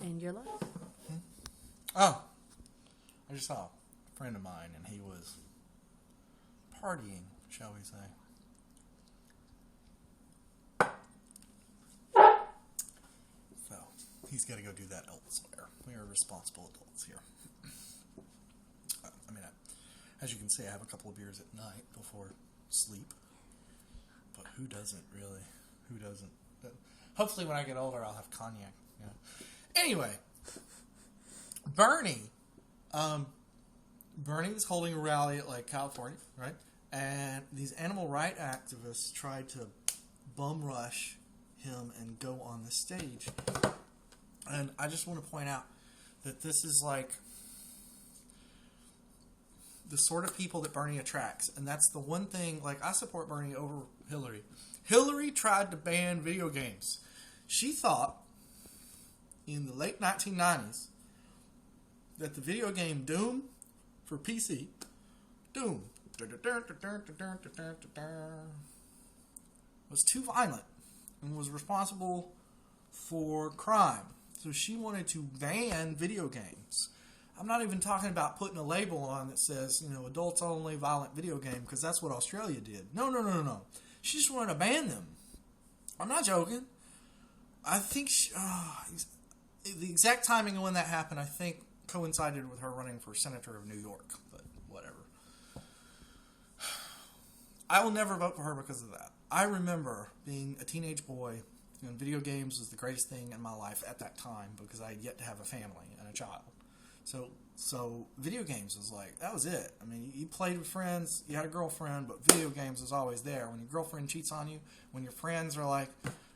And your life. Oh, I just saw a friend of mine, and he was partying, shall we say. So, he's got to go do that elsewhere. We are responsible adults here. As you can see, I have a couple of beers at night before sleep. But who doesn't, really? Who doesn't? Hopefully when I get older, I'll have cognac. You know? Anyway, Bernie was holding a rally at Lake California, right? And these animal rights activists tried to bum rush him and go on the stage. And I just want to point out that this is like the sort of people that Bernie attracts. And that's the one thing, like, I support Bernie over Hillary. Hillary tried to ban video games. She thought in the late 1990s that the video game Doom for PC, Doom, was too violent and was responsible for crime. So she wanted to ban video games. I'm not even talking about putting a label on that says, adults only violent video game, because that's what Australia did. No. She just wanted to ban them. I'm not joking. I think the exact timing of when that happened, I think, coincided with her running for senator of New York. But whatever. I will never vote for her because of that. I remember being a teenage boy, and video games was the greatest thing in my life at that time because I had yet to have a family and a child. So video games was like, that was it. I mean, you played with friends, you had a girlfriend, but video games was always there. When your girlfriend cheats on you, when your friends are like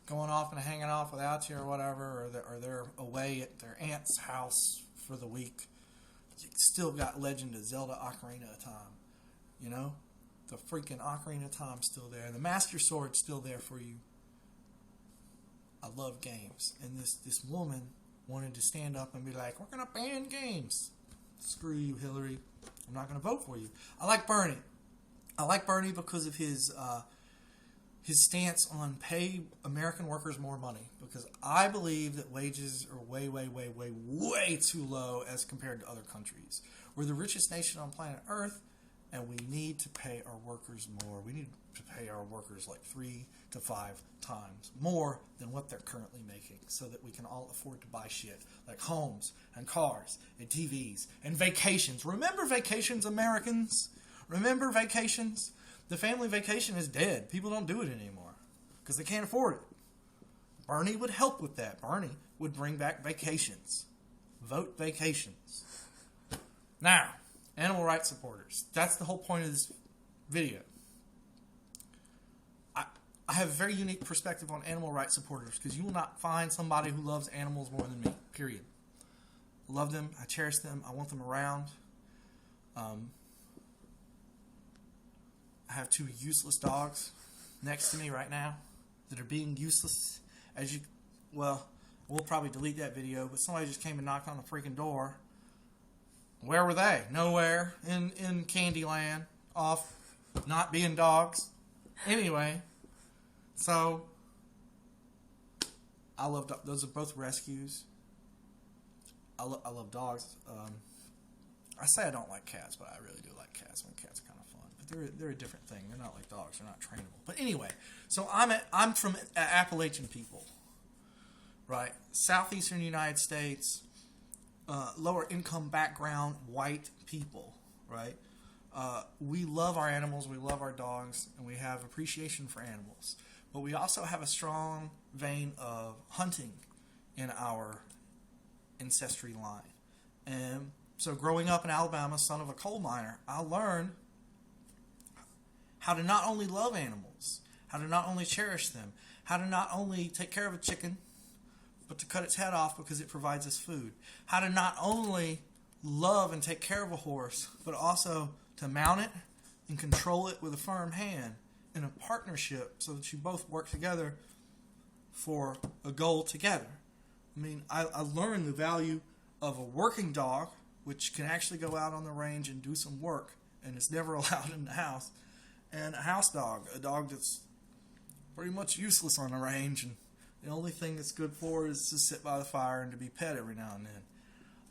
going off and hanging off without you or whatever, or they're away at their aunt's house for the week, you still got Legend of Zelda Ocarina of Time. The freaking Ocarina of Time's still there. The Master Sword's still there for you. I love games. And this woman wanted to stand up and be like, we're going to ban games. Screw you, Hillary. I'm not going to vote for you. I like Bernie. I like Bernie because of his stance on pay American workers more money. Because I believe that wages are way, way, way, way, way too low as compared to other countries. We're the richest nation on planet Earth, and we need to pay our workers more. We need to pay our workers like 3 to 5 times more than what they're currently making so that we can all afford to buy shit like homes and cars and TVs and vacations. Remember vacations, Americans? Remember vacations? The family vacation is dead. People don't do it anymore because they can't afford it. Bernie would help with that. Bernie would bring back vacations. Vote vacations. Now, animal rights supporters. That's the whole point of this video. I have a very unique perspective on animal rights supporters because you will not find somebody who loves animals more than me, period. I love them. I cherish them. I want them around. I have 2 useless dogs next to me right now that are being useless. We'll probably delete that video, but somebody just came and knocked on the freaking door. Where were they? Nowhere. In Candyland. Off not being dogs. Anyway. So, I love those are both rescues. I love dogs. I say I don't like cats, but I really do like cats. I mean, cats are kind of fun. But they're a different thing. They're not like dogs. They're not trainable. But anyway, so I'm from Appalachian people. Right? Southeastern United States. Lower income background, white people, right? We love our animals, we love our dogs, and we have appreciation for animals. But we also have a strong vein of hunting in our ancestry line. And so growing up in Alabama, son of a coal miner, I learned how to not only love animals, how to not only cherish them, how to not only take care of a chicken, but to cut its head off because it provides us food. How to not only love and take care of a horse, but also to mount it and control it with a firm hand in a partnership so that you both work together for a goal together. I mean, I learned the value of a working dog, which can actually go out on the range and do some work, and it's never allowed in the house, and a house dog, a dog that's pretty much useless on the range and The only thing it's good for is to sit by the fire and to be pet every now and then.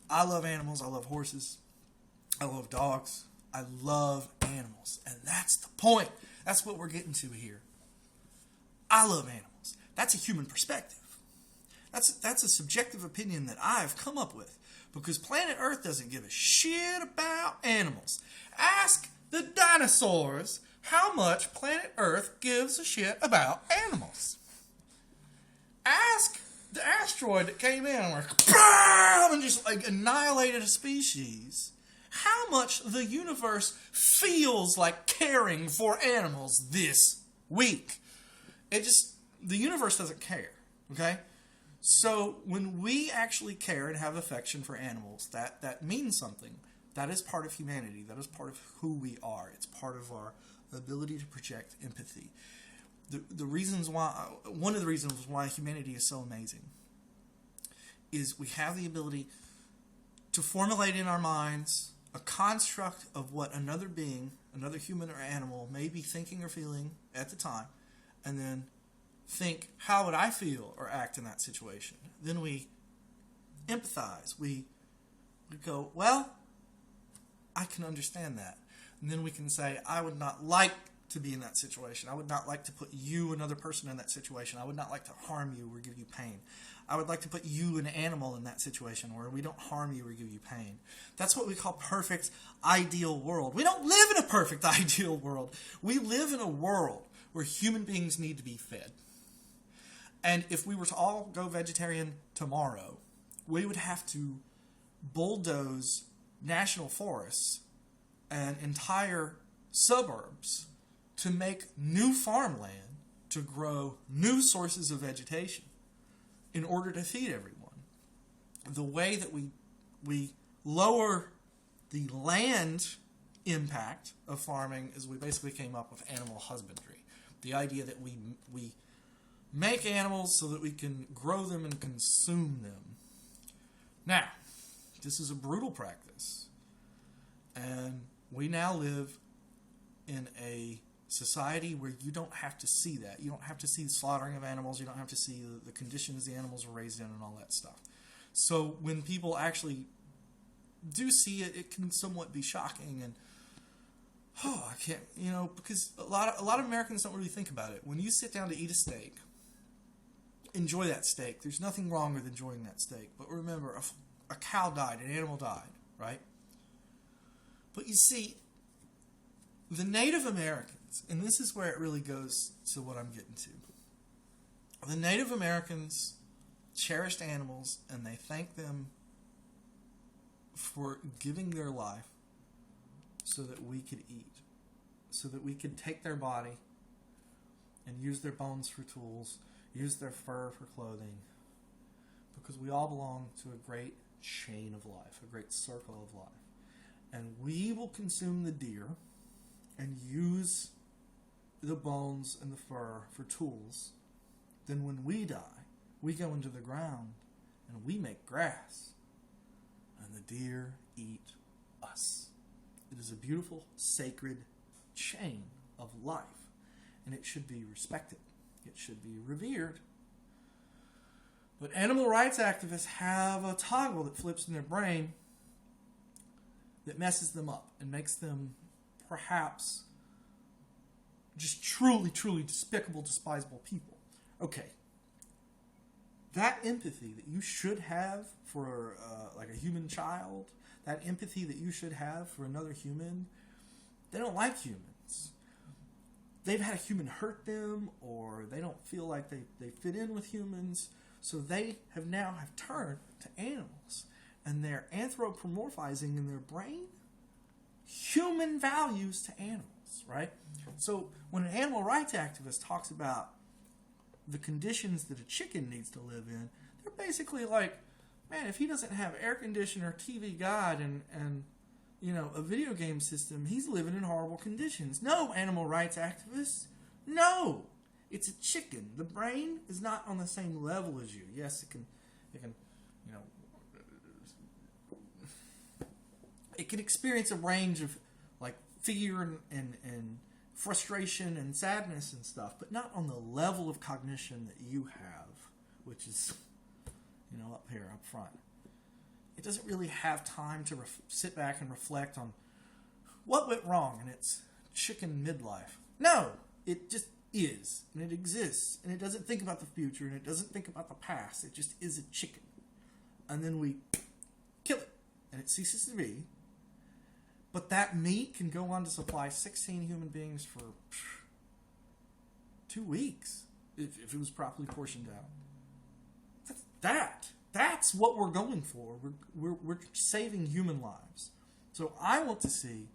I love animals. I love horses. I love dogs. I love animals. And that's the point. That's what we're getting to here. I love animals. That's a human perspective. That's a subjective opinion that I've come up with. Because planet Earth doesn't give a shit about animals. Ask the dinosaurs how much planet Earth gives a shit about animals. Ask the asteroid that came in and just like annihilated a species how much the universe feels like caring for animals this week. The universe doesn't care, okay? So when we actually care and have affection for animals, that means something. That is part of humanity. That is part of who we are. It's part of our ability to project empathy. One of the reasons why humanity is so amazing is we have the ability to formulate in our minds a construct of what another being, another human or animal, may be thinking or feeling at the time, and then think, how would I feel or act in that situation? Then we empathize. We go, well, I can understand that. And then we can say, I would not like to be in that situation. I would not like to put you, another person, in that situation. I would not like to harm you or give you pain. I would like to put you, an animal, in that situation where we don't harm you or give you pain. That's what we call perfect, ideal world. We don't live in a perfect, ideal world. We live in a world where human beings need to be fed. And if we were to all go vegetarian tomorrow, we would have to bulldoze national forests and entire suburbs to make new farmland to grow new sources of vegetation in order to feed everyone. The way that we lower the land impact of farming is we basically came up with animal husbandry. The idea that we make animals so that we can grow them and consume them. Now, this is a brutal practice. And we now live in a society where you don't have to see that. You don't have to see the slaughtering of animals. You don't have to see the conditions the animals are raised in and all that stuff. So when people actually do see it, it can somewhat be shocking. And, I can't, because a lot of Americans don't really think about it. When you sit down to eat a steak, enjoy that steak. There's nothing wrong with enjoying that steak. But remember, a cow died, an animal died, right? But you see, the Native Americans, and this is where it really goes to what I'm getting to. The Native Americans cherished animals, and they thanked them for giving their life so that we could eat, so that we could take their body and use their bones for tools, use their fur for clothing, because we all belong to a great chain of life, a great circle of life. And we will consume the deer and use the bones and the fur for tools. Then when we die, we go into the ground and we make grass. And the deer eat us. It is a beautiful, sacred chain of life. And it should be respected. It should be revered. But animal rights activists have a toggle that flips in their brain that messes them up and makes them perhaps just truly, truly despicable, despisable people. Okay. That empathy that you should have for like a human child, that empathy that you should have for another human, they don't like humans. They've had a human hurt them, or they don't feel like they fit in with humans, so they have turned to animals. And they're anthropomorphizing in their brain human values to animals, right? So when an animal rights activist talks about the conditions that a chicken needs to live in, they're basically like, man, if he doesn't have air conditioner, TV guide, and a video game system, he's living in horrible conditions. No, animal rights activists, no. It's a chicken. The brain is not on the same level as you. Yes, it can it can experience a range of like fear and frustration and sadness and stuff, but not on the level of cognition that you have. which is, up here, up front. It doesn't really have time to sit back and reflect on what went wrong in its chicken midlife. No, it just is, and it exists, and it doesn't think about the future, and it doesn't think about the past. It just is a chicken. And then we kill it, and it ceases to be. But that meat can go on to supply 16 human beings for 2 weeks if it was properly portioned out. That's what we're going for. We're saving human lives. So I want to see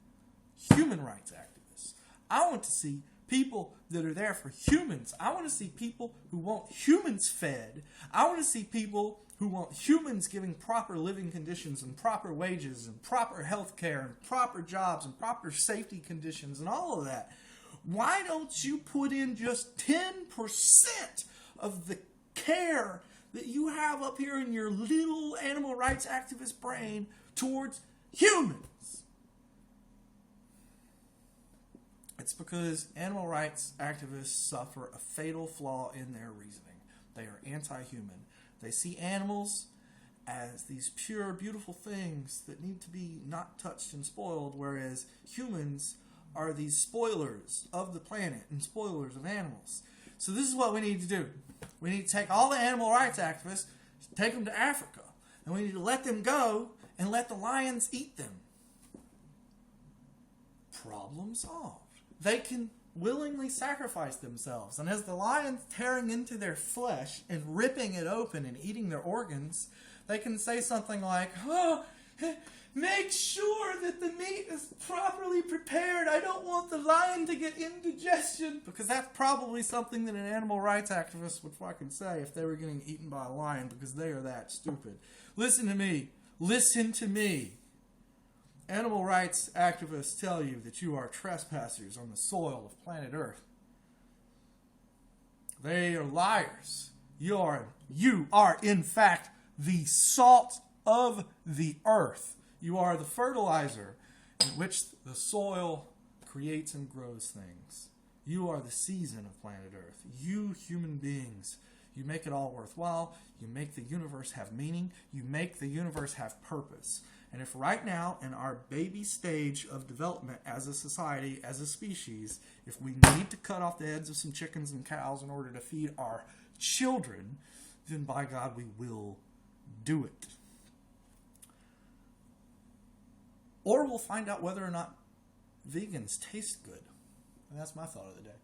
human rights activists. I want to see people that are there for humans. I want to see people who want humans fed. I want to see people who want humans giving proper living conditions and proper wages and proper health care and proper jobs and proper safety conditions and all of that. Why don't you put in just 10% of the care that you have up here in your little animal rights activist brain towards humans? It's because animal rights activists suffer a fatal flaw in their reasoning. They are anti-human. They see animals as these pure, beautiful things that need to be not touched and spoiled, whereas humans are these spoilers of the planet and spoilers of animals. So this is what we need to do. We need to take all the animal rights activists, take them to Africa, and we need to let them go and let the lions eat them. Problem solved. They can willingly sacrifice themselves, and as the lion's tearing into their flesh and ripping it open and eating their organs, they can say something like, "Oh, make sure that the meat is properly prepared. I don't want the lion to get indigestion." Because that's probably something that an animal rights activist would fucking say if they were getting eaten by a lion, because they are that stupid. Listen to me. Listen to me. Animal rights activists tell you that you are trespassers on the soil of planet Earth. They are liars. You are in fact the salt of the earth. You are the fertilizer in which the soil creates and grows things. You are the season of planet Earth. You human beings, you make it all worthwhile. You make the universe have meaning. You make the universe have purpose. And if right now, in our baby stage of development as a society, as a species, if we need to cut off the heads of some chickens and cows in order to feed our children, then by God, we will do it. Or we'll find out whether or not vegans taste good. And that's my thought of the day.